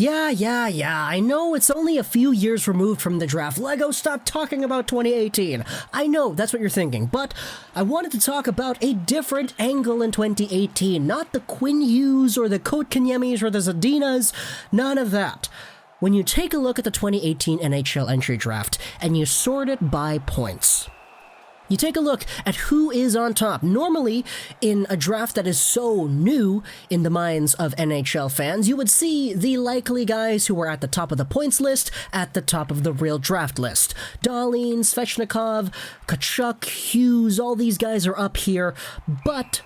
Yeah. I know it's only a few years removed from the draft. Lego, stop talking about 2018. I know, that's what you're thinking, but I wanted to talk about a different angle in 2018. Not the Quinn Hughes or the Kotkaniemis or the Zadinas. None of that. When you take a look at the 2018 NHL Entry Draft and you sort it by points, you take a look at who is on top. Normally, in a draft that is so new in the minds of NHL fans, you would see the likely guys who are at the top of the points list at the top of the real draft list. Dahlin, Svechnikov, Tkachuk, Hughes, all these guys are up here, but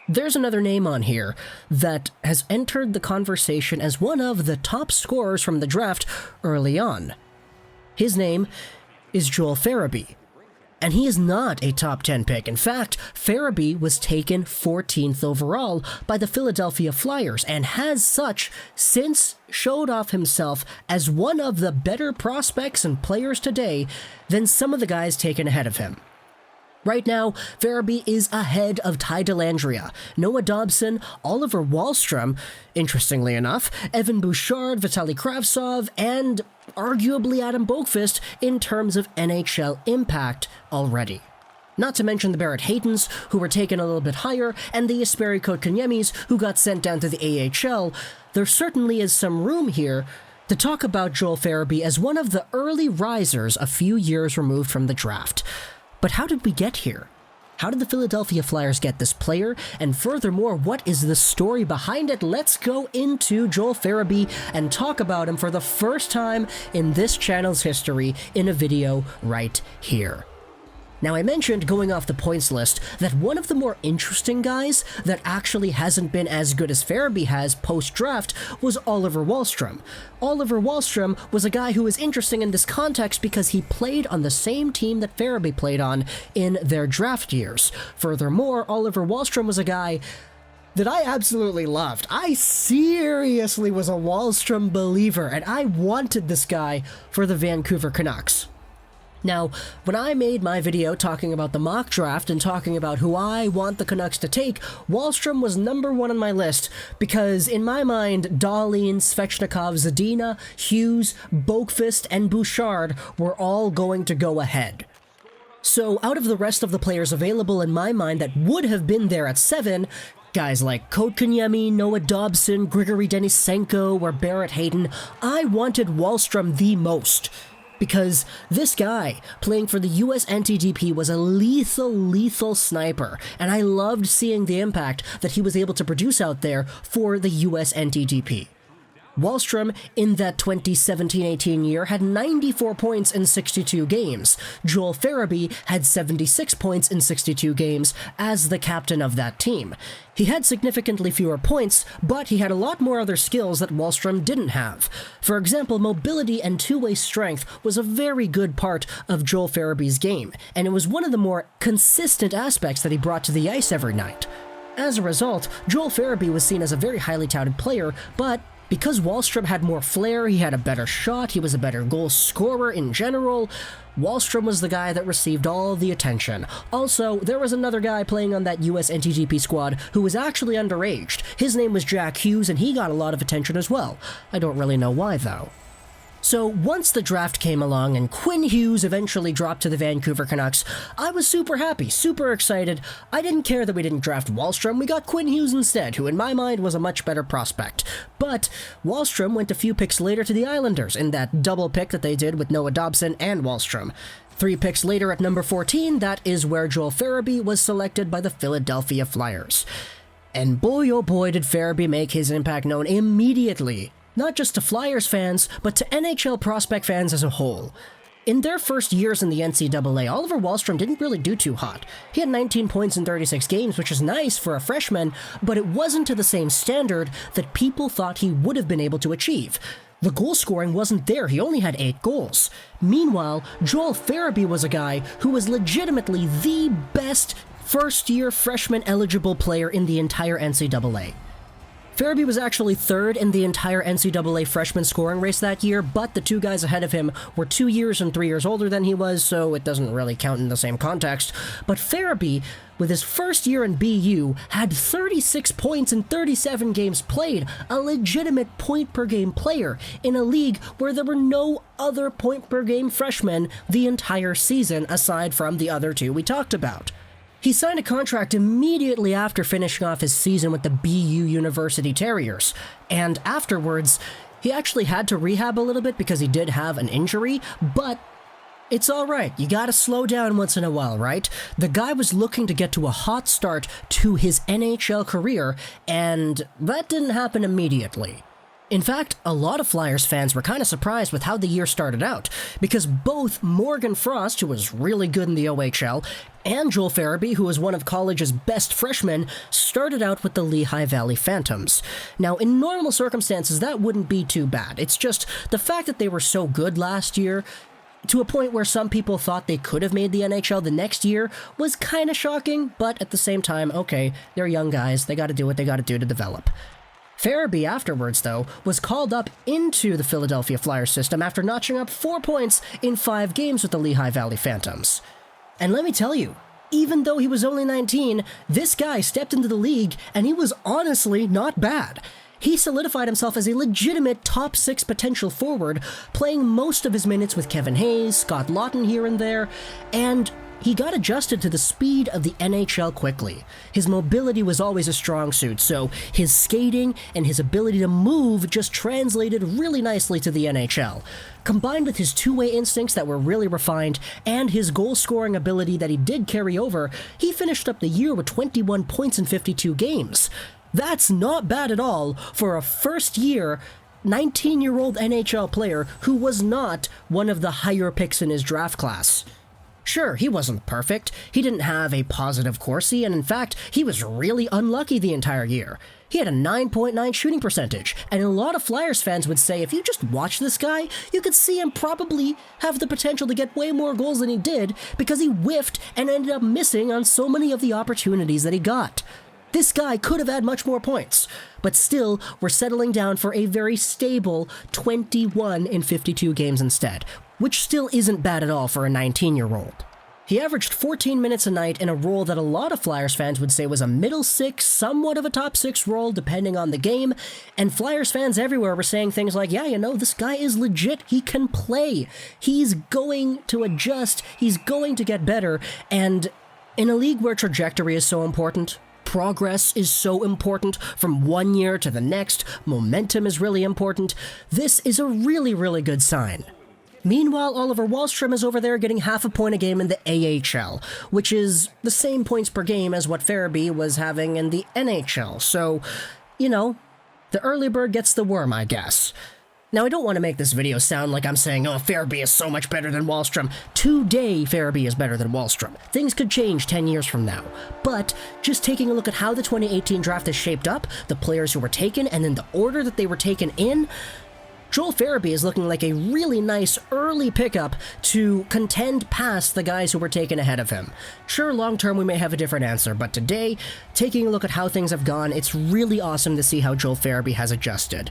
there's another name on here that has entered the conversation as one of the top scorers from the draft early on. His name is Joel Farabee. And he is not a top 10 pick. In fact, Farabee was taken 14th overall by the Philadelphia Flyers and has such since showed off himself as one of the better prospects and players today than some of the guys taken ahead of him. Right now, Farabee is ahead of Ty Dellandrea, Noah Dobson, Oliver Wahlstrom, interestingly enough, Evan Bouchard, Vitaly Kravtsov, and arguably Adam Boqvist in terms of NHL impact already. Not to mention the Barrett Haytons, who were taken a little bit higher, and the Jesperi Kotkaniemis, who got sent down to the AHL. There certainly is some room here to talk about Joel Farabee as one of the early risers a few years removed from the draft. But how did we get here? How did the Philadelphia Flyers get this player? And furthermore, what is the story behind it? Let's go into Joel Farabee and talk about him for the first time in this channel's history in a video right here. Now, I mentioned, going off the points list, that one of the more interesting guys that actually hasn't been as good as Farabee has post-draft was Oliver Wahlstrom. Oliver Wahlstrom was a guy who was interesting in this context because he played on the same team that Farabee played on in their draft years. Furthermore, Oliver Wahlstrom was a guy that I absolutely loved. I seriously was a Wahlstrom believer, and I wanted this guy for the Vancouver Canucks. Now, when I made my video talking about the mock draft and talking about who I want the Canucks to take, Wahlstrom was number one on my list because, in my mind, Dahlin, Svechnikov, Zadina, Hughes, Boqvist, and Bouchard were all going to go ahead. So, out of the rest of the players available in my mind that would have been there at 7, guys like Kotkaniemi, Noah Dobson, Grigory Denisenko, or Barrett Hayton, I wanted Wahlstrom the most. Because this guy, playing for the USNTDP, was a lethal sniper, and I loved seeing the impact that he was able to produce out there for the USNTDP. Wahlstrom, in that 2017-18 year, had 94 points in 62 games. Joel Farabee had 76 points in 62 games as the captain of that team. He had significantly fewer points, but he had a lot more other skills that Wahlstrom didn't have. For example, mobility and two-way strength was a very good part of Joel Farabee's game, and it was one of the more consistent aspects that he brought to the ice every night. As a result, Joel Farabee was seen as a very highly touted player, but because Wahlstrom had more flair, he had a better shot, he was a better goal scorer in general, Wahlstrom was the guy that received all the attention. Also, there was another guy playing on that USNTDP squad who was actually underaged. His name was Jack Hughes, and he got a lot of attention as well. I don't really know why, though. So once the draft came along and Quinn Hughes eventually dropped to the Vancouver Canucks, I was super happy, super excited. I didn't care that we didn't draft Wahlstrom, we got Quinn Hughes instead, who in my mind was a much better prospect. But Wahlstrom went a few picks later to the Islanders in that double pick that they did with Noah Dobson and Wahlstrom. 3 picks later at number 14, that is where Joel Farabee was selected by the Philadelphia Flyers. And boy oh boy did Farabee make his impact known immediately. Not just to Flyers fans, but to NHL prospect fans as a whole. In their first years in the NCAA, Oliver Wahlstrom didn't really do too hot. He had 19 points in 36 games, which is nice for a freshman, but it wasn't to the same standard that people thought he would have been able to achieve. The goal scoring wasn't there, he only had 8 goals. Meanwhile, Joel Farabee was a guy who was legitimately the best first-year freshman eligible player in the entire NCAA. Farabee was actually third in the entire NCAA freshman scoring race that year, but the two guys ahead of him were 2 years and 3 years older than he was, so it doesn't really count in the same context. But Farabee, with his first year in BU, had 36 points in 37 games played, a legitimate point-per-game player in a league where there were no other point-per-game freshmen the entire season aside from the other two we talked about. He signed a contract immediately after finishing off his season with the BU University Terriers, and afterwards, he actually had to rehab a little bit because he did have an injury, but it's alright, you gotta slow down once in a while, right? The guy was looking to get to a hot start to his NHL career, and that didn't happen immediately. In fact, a lot of Flyers fans were kind of surprised with how the year started out, because both Morgan Frost, who was really good in the OHL, and Joel Farabee, who was one of college's best freshmen, started out with the Lehigh Valley Phantoms. Now, in normal circumstances, that wouldn't be too bad. It's just the fact that they were so good last year, to a point where some people thought they could have made the NHL the next year, was kind of shocking, but at the same time, okay, they're young guys, they gotta do what they gotta do to develop. Farabee afterwards, though, was called up into the Philadelphia Flyers system after notching up 4 points in 5 games with the Lehigh Valley Phantoms. And let me tell you, even though he was only 19, this guy stepped into the league and he was honestly not bad. He solidified himself as a legitimate top 6 potential forward, playing most of his minutes with Kevin Hayes, Scott Lawton here and there, and he got adjusted to the speed of the NHL quickly. His mobility was always a strong suit, so his skating and his ability to move just translated really nicely to the NHL. Combined with his two-way instincts that were really refined and his goal-scoring ability that he did carry over, he finished up the year with 21 points in 52 games. That's not bad at all for a first-year 19-year-old NHL player who was not one of the higher picks in his draft class. Sure, he wasn't perfect, he didn't have a positive Corsi, and in fact, he was really unlucky the entire year. He had a 9.9 shooting percentage, and a lot of Flyers fans would say if you just watch this guy, you could see him probably have the potential to get way more goals than he did because he whiffed and ended up missing on so many of the opportunities that he got. This guy could have had much more points, but still, we're settling down for a very stable 21 in 52 games instead, which still isn't bad at all for a 19-year-old. He averaged 14 minutes a night in a role that a lot of Flyers fans would say was a middle 6, somewhat of a top 6 role depending on the game, and Flyers fans everywhere were saying things like, yeah, you know, this guy is legit, he can play, he's going to adjust, he's going to get better, and in a league where trajectory is so important, progress is so important from one year to the next, momentum is really important, this is a really, really good sign. Meanwhile, Oliver Wahlstrom is over there getting half a point a game in the AHL, which is the same points per game as what Farabee was having in the NHL, so, you know, the early bird gets the worm, I guess. Now, I don't want to make this video sound like I'm saying, oh, Farabee is so much better than Wahlstrom. Today, Farabee is better than Wahlstrom. Things could change 10 years from now. But just taking a look at how the 2018 draft is shaped up, the players who were taken, and then the order that they were taken in, Joel Farabee is looking like a really nice early pickup to contend past the guys who were taken ahead of him. Sure, long-term we may have a different answer, but today, taking a look at how things have gone, it's really awesome to see how Joel Farabee has adjusted.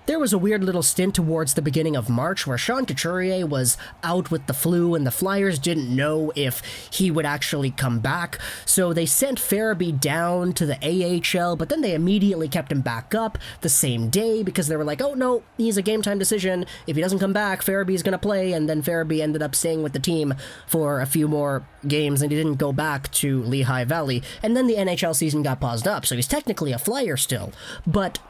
There was a weird little stint towards the beginning of March where Sean Couturier was out with the flu and the Flyers didn't know if he would actually come back, so they sent Farabee down to the AHL, but then they immediately kept him back up the same day because they were like, oh no, he's a game-time decision, if he doesn't come back, Farabee's gonna play, and then Farabee ended up staying with the team for a few more games and he didn't go back to Lehigh Valley, and then the NHL season got paused up, so he's technically a Flyer still, but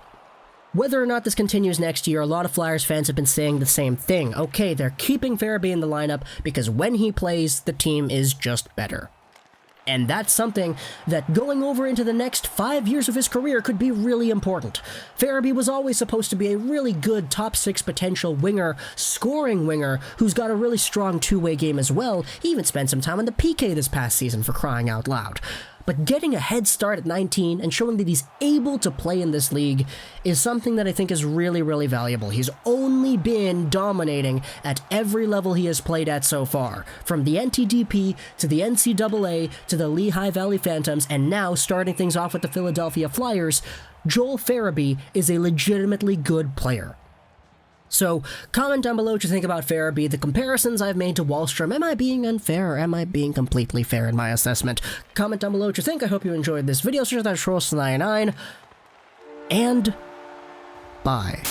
whether or not this continues next year, a lot of Flyers fans have been saying the same thing. Okay, they're keeping Farabee in the lineup because when he plays, the team is just better. And that's something that going over into the next 5 years of his career could be really important. Farabee was always supposed to be a really good top 6 potential winger, scoring winger, who's got a really strong two-way game as well. He even spent some time on the PK this past season, for crying out loud. but getting a head start at 19 and showing that he's able to play in this league is something that I think is really, really valuable. He's only been dominating at every level he has played at so far, from the NTDP to the NCAA to the Lehigh Valley Phantoms, and now starting things off with the Philadelphia Flyers. Joel Farabee is a legitimately good player. So, comment down below what you think about Farabee, the comparisons I've made to Wahlstrom. Am I being unfair, or am I being completely fair in my assessment? Comment down below what you think. I hope you enjoyed this video. So that Trost99, and bye.